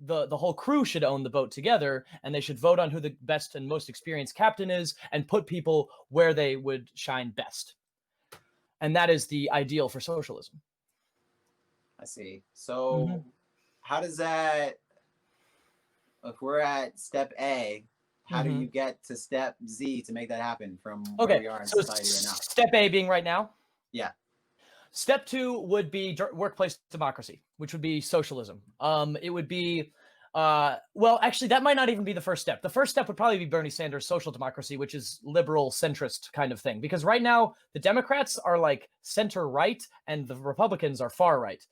the whole crew should own the boat together, and they should vote on who the best and most experienced captain is, and put people where they would shine best. And that is the ideal for socialism. I see. So how does that, if we're at step A, how do you get to step Z to make that happen from where we are in society right now? Step A being right now? Yeah. Step 2 would be workplace democracy, which would be socialism. It would be, well, actually, that might not even be the first step. The first step would probably be Bernie Sanders' social democracy, which is liberal centrist kind of thing. Because right now, the Democrats are like center right, and the Republicans are far right.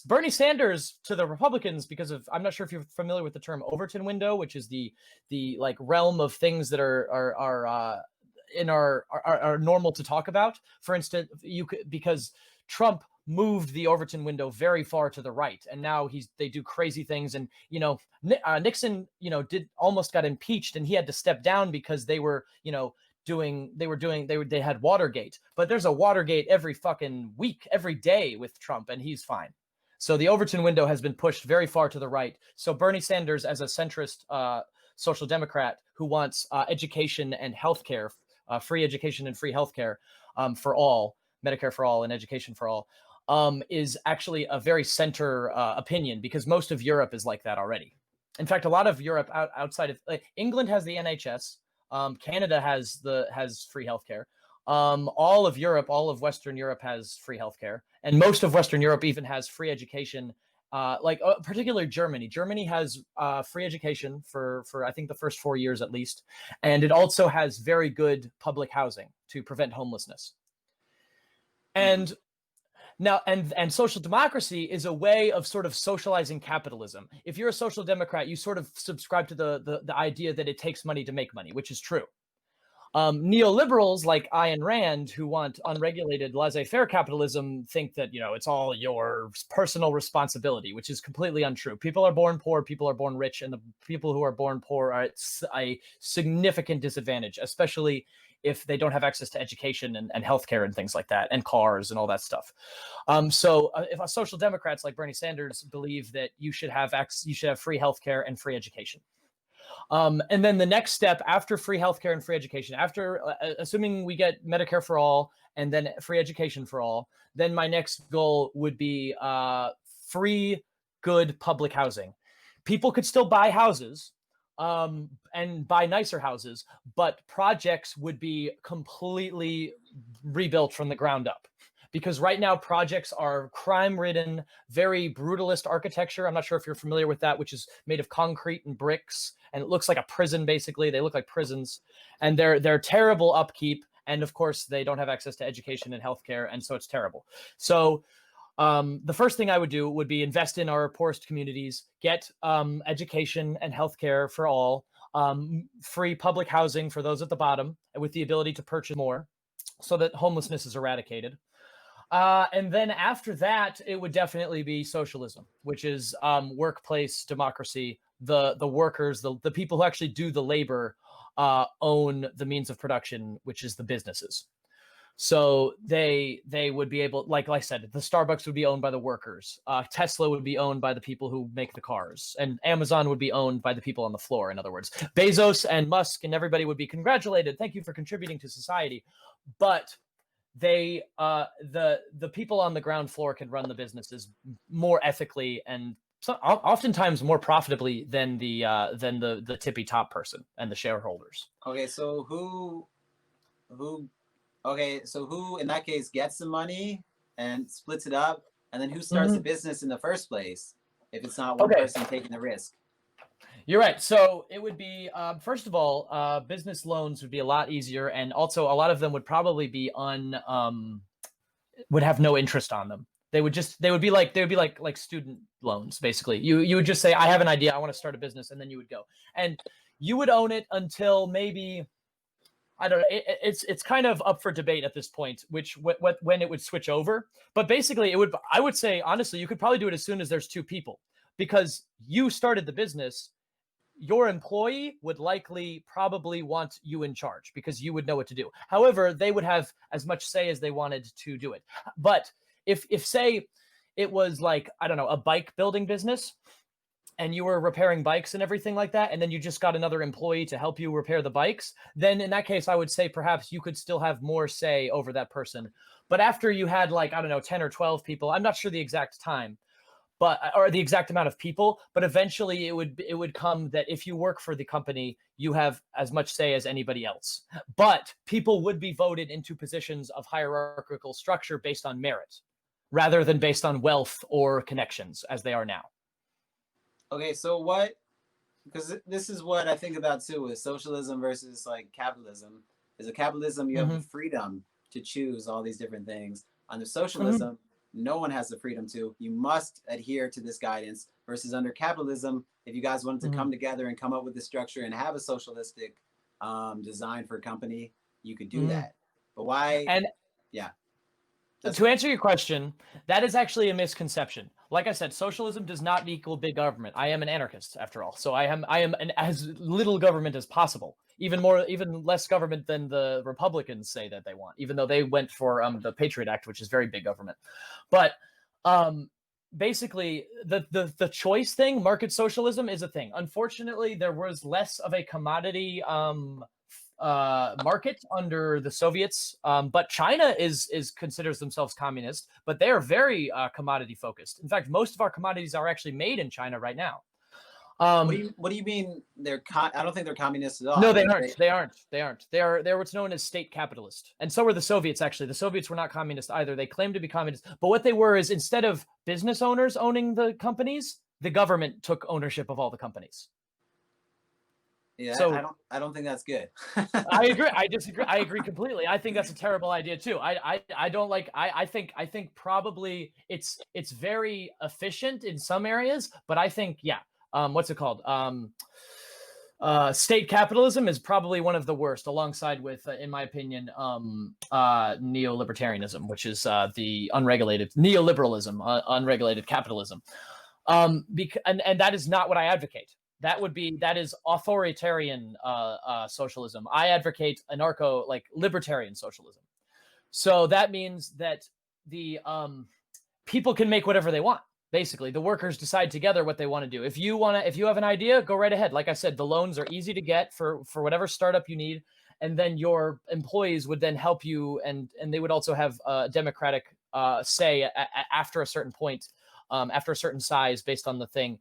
Bernie Sanders to the Republicans, because of, I'm not sure if you're familiar with the term Overton window, which is the like realm of things that are normal to talk about. For instance, because Trump moved the Overton window very far to the right, and now they do crazy things. And Nixon almost got impeached, and he had to step down because they were they had Watergate. But there's a Watergate every fucking week, every day with Trump, and he's fine. So the Overton window has been pushed very far to the right. So Bernie Sanders, as a centrist social democrat who wants education and healthcare, free education and free healthcare for all, Medicare for all and education for all, is actually a very center opinion, because most of Europe is like that already. In fact, a lot of Europe outside of England has the NHS. Canada has free healthcare. All of Europe, all of Western Europe has free healthcare, and most of Western Europe even has free education. Particularly Germany. Germany has free education for I think the first 4 years at least, and it also has very good public housing to prevent homelessness. And now, and social democracy is a way of sort of socializing capitalism. If you're a social democrat, you sort of subscribe to the idea that it takes money to make money, which is true. Neoliberals like Ayn Rand, who want unregulated laissez-faire capitalism, think that, it's all your personal responsibility, which is completely untrue. People are born poor, people are born rich, and the people who are born poor are at a significant disadvantage, especially if they don't have access to education and healthcare and things like that, and cars and all that stuff. So if social democrats like Bernie Sanders believe that you should have free healthcare and free education. And then the next step after free healthcare and free education, after assuming we get Medicare for all and then free education for all, then my next goal would be free, good public housing. People could still buy houses and buy nicer houses, but projects would be completely rebuilt from the ground up. Because right now projects are crime-ridden, very brutalist architecture. I'm not sure if you're familiar with that, which is made of concrete and bricks, and it looks like a prison, basically. They look like prisons, and they're terrible upkeep, and of course they don't have access to education and healthcare, and so it's terrible. So the first thing I would do would be invest in our poorest communities, get education and healthcare for all, free public housing for those at the bottom, with the ability to purchase more, so that homelessness is eradicated. And then after that, it would definitely be socialism, which is workplace democracy. The workers, the people who actually do the labor, own the means of production, which is the businesses. So they would be able, like I said, the Starbucks would be owned by the workers. Tesla would be owned by the people who make the cars, and Amazon would be owned by the people on the floor. In other words, Bezos and Musk and everybody would be congratulated. Thank you for contributing to society, but the people on the ground floor can run the businesses more ethically and oftentimes more profitably than the tippy top person and the shareholders. Okay, so who in that case gets the money and splits it up, and then who starts the business in the first place if it's not one person taking the risk? You're right. So it would be, first of all, business loans would be a lot easier. And also a lot of them would probably be would have no interest on them. They would be like student loans, basically. You would just say, I have an idea, I want to start a business. And then you would go, and you would own it until maybe, I don't know. It's kind of up for debate at this point, when it would switch over. But basically I would say, honestly, you could probably do it as soon as there's two people, because you started the business. Your employee would probably want you in charge because you would know what to do. However, they would have as much say as they wanted to do it. But if say it was like, I don't know, a bike building business, and you were repairing bikes and everything like that, and then you just got another employee to help you repair the bikes, then in that case, I would say perhaps you could still have more say over that person. But after you had like, I don't know, 10 or 12 people, I'm not sure the exact time, but or the exact amount of people, but eventually it would come that if you work for the company, you have as much say as anybody else. But people would be voted into positions of hierarchical structure based on merit rather than based on wealth or connections as they are now. Okay, so what, because this is what I think about too with socialism versus like capitalism. Is a capitalism you have the freedom to choose all these different things. Under socialism, no one has the freedom to. You must adhere to this guidance. Versus under capitalism, if you guys wanted to come together and come up with this structure and have a socialistic design for a company, you could do that. But why? And yeah. To answer your question, that is actually a misconception. Like I said, socialism does not equal big government. I am an anarchist, after all, so I am an as little government as possible. Even less government than the Republicans say that they want, even though they went for the Patriot Act, which is very big government. But basically, the choice thing, market socialism, is a thing. Unfortunately, there was less of a commodity market under the Soviets, but China is considers themselves communist, but they are very commodity focused. In fact, most of our commodities are actually made in China right now. What do you mean they're? I don't think they're communists at all. No, they aren't. They aren't. They're what's known as state capitalist, and so were the Soviets. Actually, the Soviets were not communist either. They claimed to be communist, but what they were is instead of business owners owning the companies, the government took ownership of all the companies. Yeah, so I don't think that's good. I agree. I disagree. I agree completely. I think that's a terrible idea too. I don't like. I think probably it's very efficient in some areas, but I think what's it called? State capitalism is probably one of the worst, alongside with, in my opinion, neolibertarianism, which is the unregulated neoliberalism, unregulated capitalism. And that is not what I advocate. That is authoritarian socialism. I advocate libertarian socialism. So that means that the people can make whatever they want. Basically, the workers decide together what they want to do. If you have an idea, go right ahead. Like I said, the loans are easy to get for whatever startup you need, and then your employees would then help you, and they would also have a democratic say after a certain point, after a certain size, based on the thing.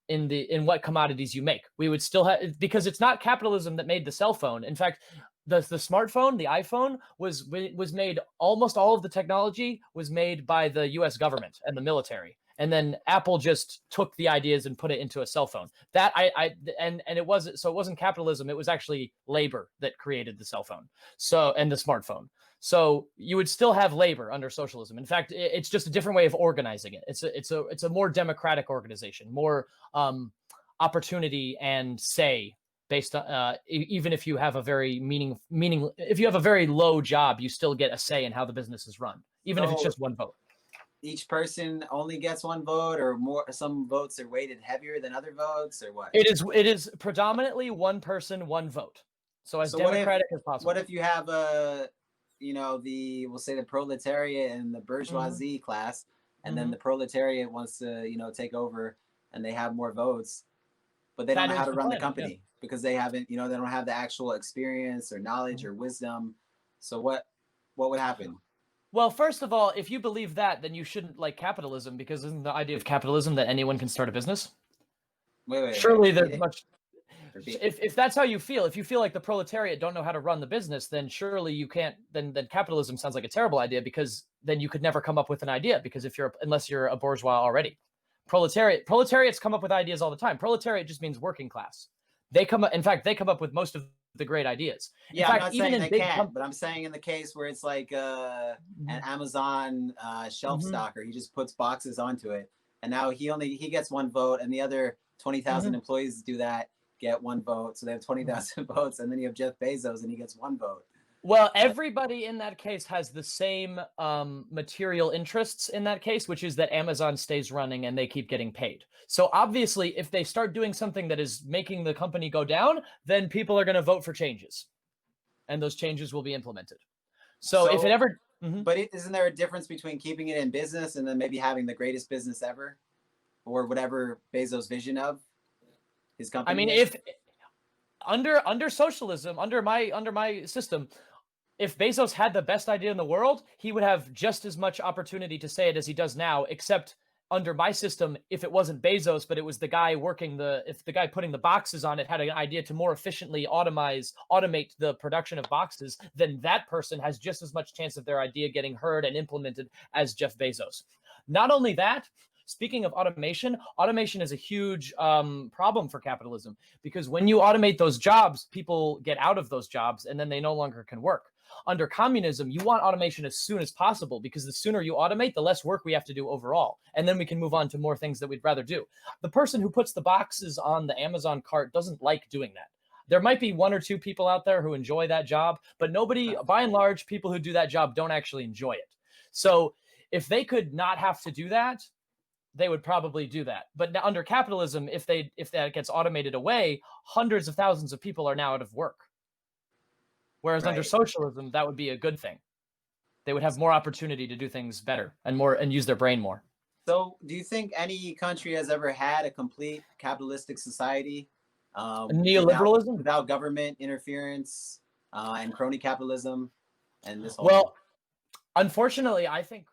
In what commodities you make. We would still have, because it's not capitalism that made the cell phone. In fact, the smartphone, the iPhone, was made, almost all of the technology was made by the US government and the military. And then Apple just took the ideas and put it into a cell phone. That it wasn't capitalism, it was actually labor that created the cell phone. And the smartphone. So you would still have labor under socialism. In fact, it's just a different way of organizing it. It's a more democratic organization, more opportunity and say based on even if you have a very if you have a very low job, you still get a say in how the business is run, even if it's just one vote. Each person only gets one vote, or more? Some votes are weighted heavier than other votes, or what? It is predominantly one person, one vote. So democratic as possible. What if you have we'll say the proletariat and the bourgeoisie class, and then the proletariat wants to, take over, and they have more votes, but they don't know how to run the company because they haven't, they don't have the actual experience or knowledge or wisdom. So what would happen? Well, first of all, if you believe that, then you shouldn't like capitalism, because isn't the idea of capitalism that anyone can start a business? Surely there's much. If that's how you feel, if you feel like the proletariat don't know how to run the business, then surely you can't. Then capitalism sounds like a terrible idea, because then you could never come up with an idea, because unless you're a bourgeois already. Proletariats come up with ideas all the time. Proletariat just means working class. In fact, they come up with most of the great ideas. Yeah, I'm not saying they can't, but I'm saying in the case where it's like an Amazon shelf stocker, he just puts boxes onto it, and now he gets one vote, and the other 20,000 employees do that, get one vote, so they have 20,000 votes, and then you have Jeff Bezos, and he gets one vote. Well, everybody in that case has the same material interests in that case, which is that Amazon stays running and they keep getting paid. So obviously, if they start doing something that is making the company go down, then people are going to vote for changes, and those changes will be implemented. So if it ever... But isn't there a difference between keeping it in business and then maybe having the greatest business ever? or whatever Bezos' vision of his company? I mean, if under socialism, under my system, if Bezos had the best idea in the world, he would have just as much opportunity to say it as he does now, except under my system, if it wasn't Bezos, but it was the guy if the guy putting the boxes on it had an idea to more efficiently automate the production of boxes, then that person has just as much chance of their idea getting heard and implemented as Jeff Bezos. Not only that, speaking of automation, automation is a huge problem for capitalism, because when you automate those jobs, people get out of those jobs and then they no longer can work. Under communism, you want automation as soon as possible, because the sooner you automate, the less work we have to do overall. And then we can move on to more things that we'd rather do. The person who puts the boxes on the Amazon cart doesn't like doing that. There might be one or two people out there who enjoy that job, but nobody, by and large, people who do that job don't actually enjoy it. So if they could not have to do that, they would probably do that. But under capitalism, if that gets automated away, hundreds of thousands of people are now out of work. Whereas under socialism, that would be a good thing. They would have more opportunity to do things better and use their brain more. So do you think any country has ever had a complete capitalistic society? Neoliberalism? Without government interference and crony capitalism and this whole Well, unfortunately, I think